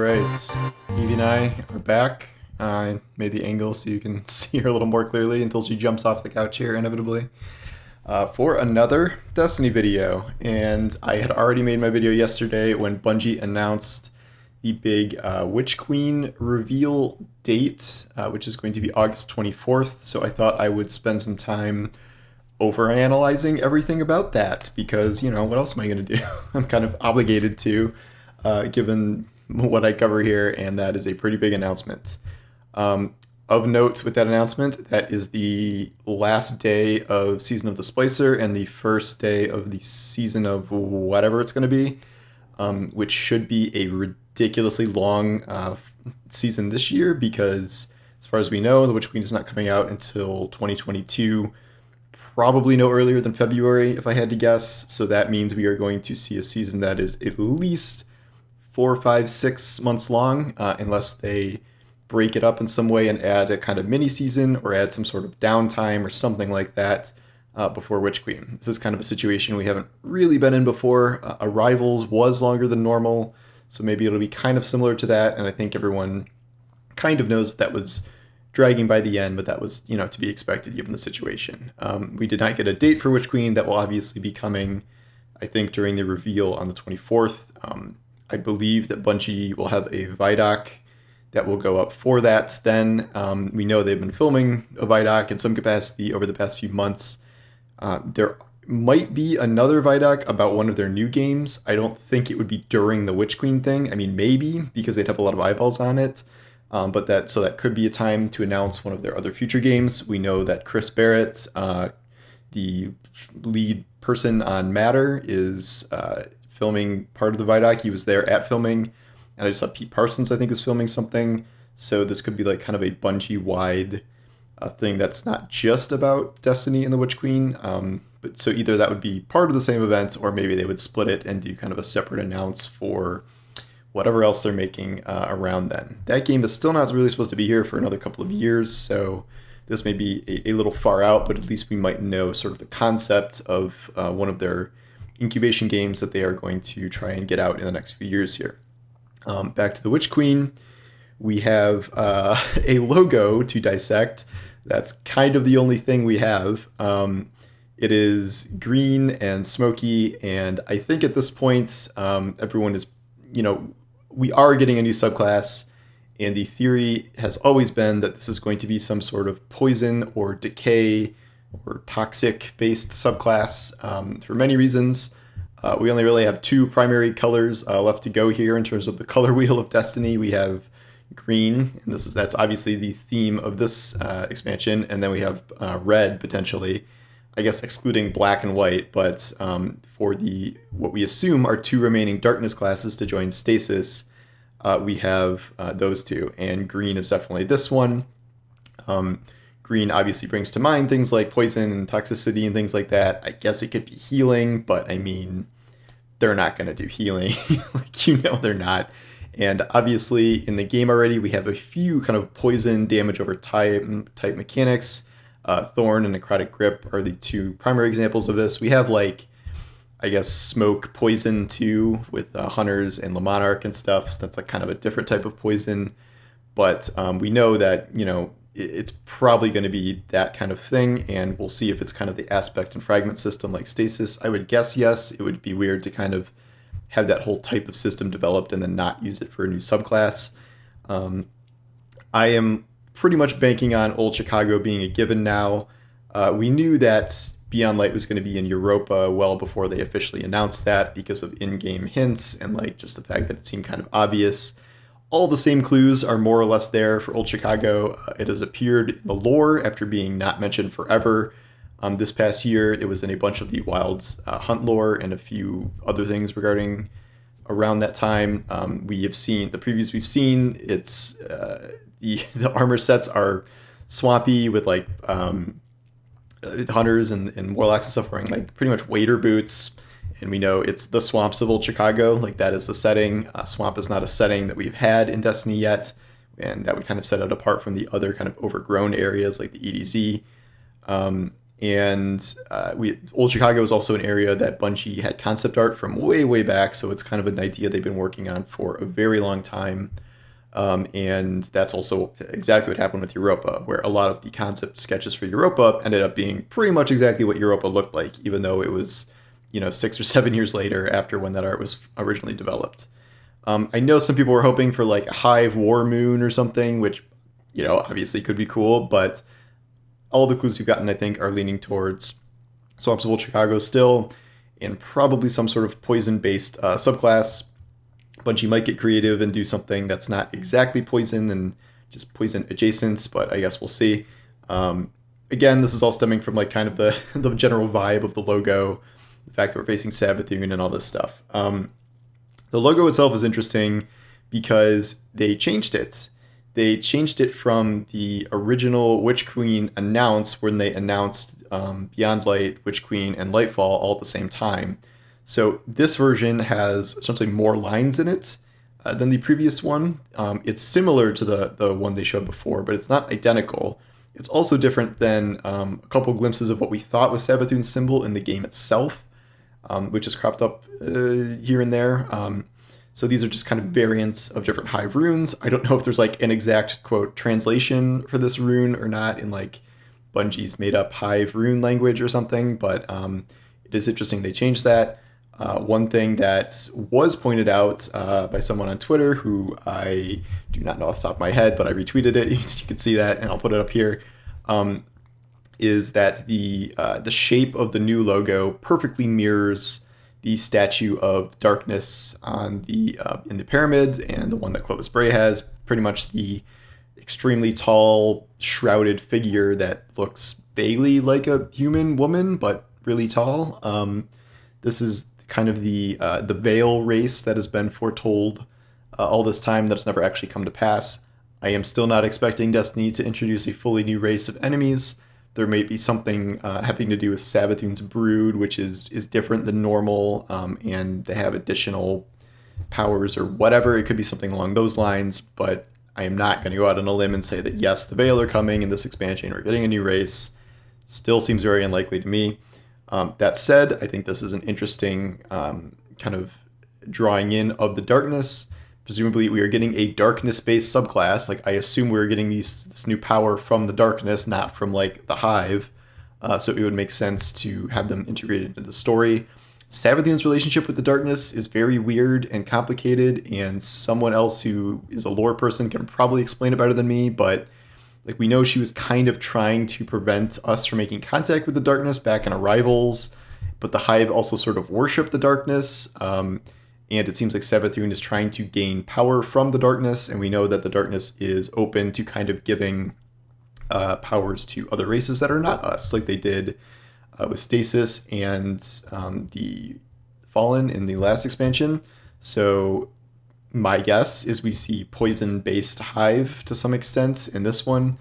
Alright, Evie and I are back. I made the angle so you can see her a little more clearly until she jumps off the couch here inevitably. For another Destiny video. And I had already made my video yesterday when Bungie announced the big Witch Queen reveal date, which is going to be August 24th. So I thought I would spend some time overanalyzing everything about that because, what else am I going to do? I'm kind of obligated to, given what I cover here, and that is a pretty big announcement. Of note with that announcement, that is the last day of Season of the Splicer and the first day of the season of whatever it's going to be, which should be a ridiculously long season this year because, as far as we know, the Witch Queen is not coming out until 2022, probably no earlier than February, if I had to guess. So that means we are going to see a season that is at least 4, 5, 6 months long, unless they break it up in some way and add a kind of mini season or add some sort of downtime or something like that before Witch Queen. This is kind of a situation we haven't really been in before. Arrivals was longer than normal, so maybe it'll be kind of similar to that, and I think everyone kind of knows that was dragging by the end, but that was, to be expected given the situation. We did not get a date for Witch Queen. That will obviously be coming, I think, during the reveal on the 24th. I believe that Bungie will have a Vidoc that will go up for that then. We know they've been filming a Vidoc in some capacity over the past few months. There might be another Vidoc about one of their new games. I don't think it would be during the Witch Queen thing. I mean, maybe, because they'd have a lot of eyeballs on it. But that could be a time to announce one of their other future games. We know that Chris Barrett, the lead person on Matter, is filming part of the Vidoc. He was there at filming, and I just saw Pete Parsons, I think, is filming something. So this could be like kind of a Bungie-wide thing that's not just about Destiny and the Witch Queen. But so either that would be part of the same event, or maybe they would split it and do kind of a separate announce for whatever else they're making around then. That game is still not really supposed to be here for another couple of years, so this may be a little far out, but at least we might know sort of the concept of one of their incubation games that they are going to try and get out in the next few years here. Back to the Witch Queen, we have a logo to dissect. That's kind of the only thing we have. It is green and smoky, and I think at this point, everyone is, we are getting a new subclass, and the theory has always been that this is going to be some sort of poison or decay or toxic based subclass for many reasons. We only really have two primary colors left to go here in terms of the color wheel of Destiny. We have green, and that's obviously the theme of this expansion, and then we have red potentially, I guess excluding black and white, but for what we assume are two remaining darkness classes to join Stasis, we have those two, and green is definitely this one. Green obviously brings to mind things like poison and toxicity and things like that. I guess it could be healing, but I mean, they're not going to do healing. They're not. And obviously in the game already, we have a few kind of poison damage over type mechanics. Thorn and Necrotic Grip are the two primary examples of this. We have smoke poison too with hunters and Le Monarch and stuff. So that's kind of a different type of poison. But we know that, it's probably going to be that kind of thing. And we'll see if it's kind of the aspect and fragment system like Stasis. I would guess yes. It would be weird to kind of have that whole type of system developed and then not use it for a new subclass. I am pretty much banking on Old Chicago being a given now. We knew that Beyond Light was going to be in Europa well before they officially announced that because of in-game hints and just the fact that it seemed kind of obvious. All the same clues are more or less there for Old Chicago. It has appeared in the lore after being not mentioned forever. This past year, it was in a bunch of the Wild Hunt lore and a few other things regarding around that time. We have seen the previews we've seen. It's the armor sets are swampy with hunters and warlocks and stuff wearing pretty much wader boots, and we know it's the swamps of Old Chicago. That is the setting. Swamp is not a setting that we've had in Destiny yet, and that would kind of set it apart from the other kind of overgrown areas like the EDZ. And Old Chicago is also an area that Bungie had concept art from way back, so it's kind of an idea they've been working on for a very long time. And that's also exactly what happened with Europa, where a lot of the concept sketches for Europa ended up being pretty much exactly what Europa looked like, even though it was, 6 or 7 years later after when that art was originally developed. I know some people were hoping for like a Hive War Moon or something, which, obviously could be cool, but all the clues we've gotten, I think, are leaning towards Swamps of Old Chicago still, and probably some sort of poison-based subclass. Bungie might get creative and do something that's not exactly poison and just poison adjacent, but I guess we'll see. Again, this is all stemming from like kind of the the general vibe of the logo, the fact that we're facing Savathûn and all this stuff. The logo itself is interesting because they changed it. They changed it from the original Witch Queen announce when they announced Beyond Light, Witch Queen, and Lightfall all at the same time. So this version has essentially more lines in it than the previous one. It's similar to the one they showed before, but it's not identical. It's also different than a couple glimpses of what we thought was Savathûn's symbol in the game itself, which is cropped up here and there. So these are just kind of variants of different Hive runes. I don't know if there's like an exact quote translation for this rune or not in like Bungie's made up Hive rune language or something, but it is interesting they changed that. One thing that was pointed out by someone on Twitter, who I do not know off the top of my head, but I retweeted it. You can see that, and I'll put it up here. Is that the shape of the new logo perfectly mirrors the statue of darkness on the in the pyramid, and the one that Clovis Bray has. Pretty much the extremely tall, shrouded figure that looks vaguely like a human woman, but really tall. This is kind of the Veil race that has been foretold all this time that has never actually come to pass. I am still not expecting Destiny to introduce a fully new race of enemies. There may be something having to do with Savathûn's brood, which is different than normal, and they have additional powers or whatever. It could be something along those lines, but I am not going to go out on a limb and say that, yes, the Veil are coming in this expansion. We're getting a new race. Still seems very unlikely to me. That said, I think this is an interesting kind of drawing in of the darkness. Presumably, we are getting a darkness-based subclass. Like, I assume we're getting this new power from the darkness, not from, like, the Hive. So it would make sense to have them integrated into the story. Savathûn's relationship with the darkness is very weird and complicated, and someone else who is a lore person can probably explain it better than me, but like we know she was kind of trying to prevent us from making contact with the darkness back in Arrivals, but the Hive also sort of worship the darkness, and it seems like Savathûn is trying to gain power from the darkness, and we know that the darkness is open to kind of giving powers to other races that are not us, like they did with Stasis and the Fallen in the last expansion. So my guess is we see poison-based Hive to some extent in this one.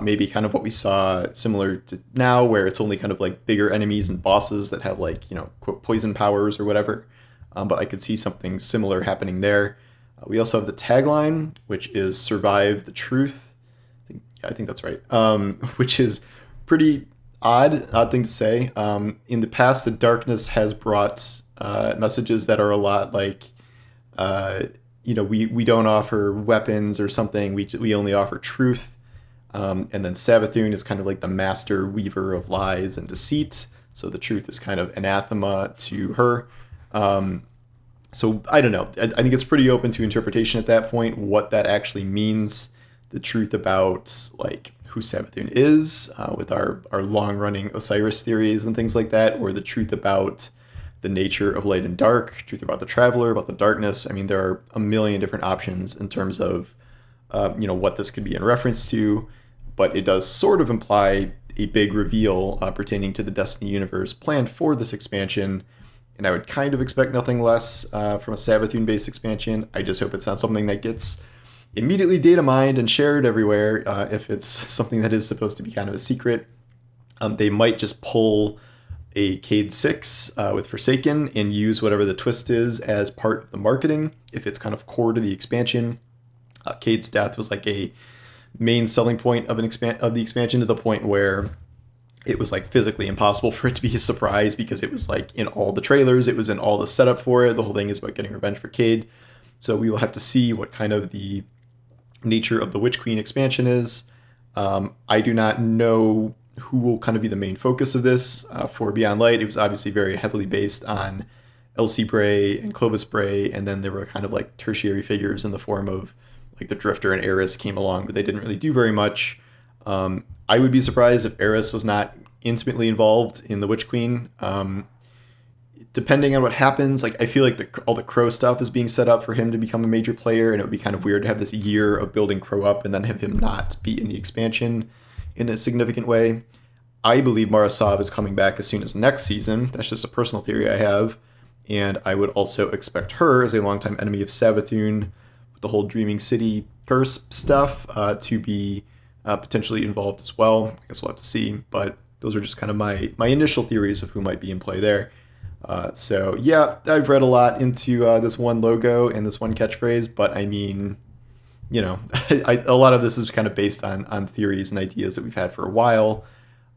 Maybe kind of what we saw similar to now, where it's only kind of like bigger enemies and bosses that have like, quote, poison powers or whatever. But I could see something similar happening there. We also have the tagline, which is "Survive the Truth." I think that's right. Which is pretty odd thing to say. In the past, the darkness has brought messages that are a lot like, we don't offer weapons or something. We only offer truth. And then Savathûn is kind of like the master weaver of lies and deceit. So the truth is kind of anathema to her. So I don't know. I think it's pretty open to interpretation at that point, what that actually means. The truth about like who Savathûn is, with our long-running Osiris theories and things like that, or the truth about the nature of light and dark, truth about the Traveler, about the darkness. I mean, there are a million different options in terms of, what this could be in reference to, but it does sort of imply a big reveal pertaining to the Destiny universe planned for this expansion, and I would kind of expect nothing less from a Savathûn-based expansion. I just hope it's not something that gets immediately data mined and shared everywhere if it's something that is supposed to be kind of a secret. They might just pull a Cade 6 with Forsaken and use whatever the twist is as part of the marketing, if it's kind of core to the expansion. Cade's death was like a main selling point of the expansion, to the point where it was like physically impossible for it to be a surprise because it was like in all the trailers, it was in all the setup for it. The whole thing is about getting revenge for Cade. So we will have to see what kind of the nature of the Witch Queen expansion is. I do not know who will kind of be the main focus of this. For Beyond Light, it was obviously very heavily based on Elsie Bray and Clovis Bray, and then there were kind of like tertiary figures in the form of like the Drifter and Eris came along, but they didn't really do very much. I would be surprised if Eris was not intimately involved in the Witch Queen. Depending on what happens, like I feel like all the Crow stuff is being set up for him to become a major player, and it would be kind of weird to have this year of building Crow up and then have him not be in the expansion in a significant way. I believe Marasav is coming back as soon as next season. That's just a personal theory I have. And I would also expect her, as a longtime enemy of Savathûn, with the whole Dreaming City curse stuff, to be potentially involved as well. I guess we'll have to see. But those are just kind of my initial theories of who might be in play there. So yeah, I've read a lot into this one logo and this one catchphrase, but I mean, you know, a lot of this is kind of based on theories and ideas that we've had for a while.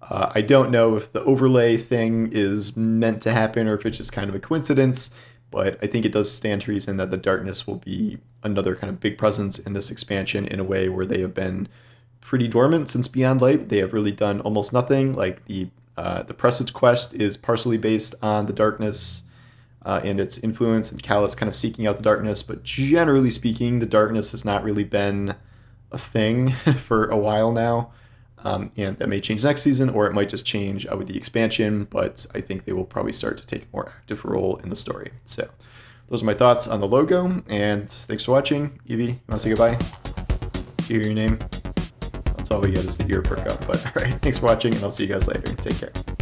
I don't know if the overlay thing is meant to happen or if it's just kind of a coincidence, but I think it does stand to reason that the darkness will be another kind of big presence in this expansion in a way where they have been pretty dormant since Beyond Light. They have really done almost nothing. Like the Presage quest is partially based on the darkness and its influence, and Callus kind of seeking out the darkness, but generally speaking, the darkness has not really been a thing for a while now. And that may change next season, or it might just change with the expansion, but I think they will probably start to take a more active role in the story. So those are my thoughts on the logo, and thanks for watching. Evie, you want to say goodbye? Do you hear your name? That's all we get is the ear perk up, but all right, thanks for watching, and I'll see you guys later. Take care.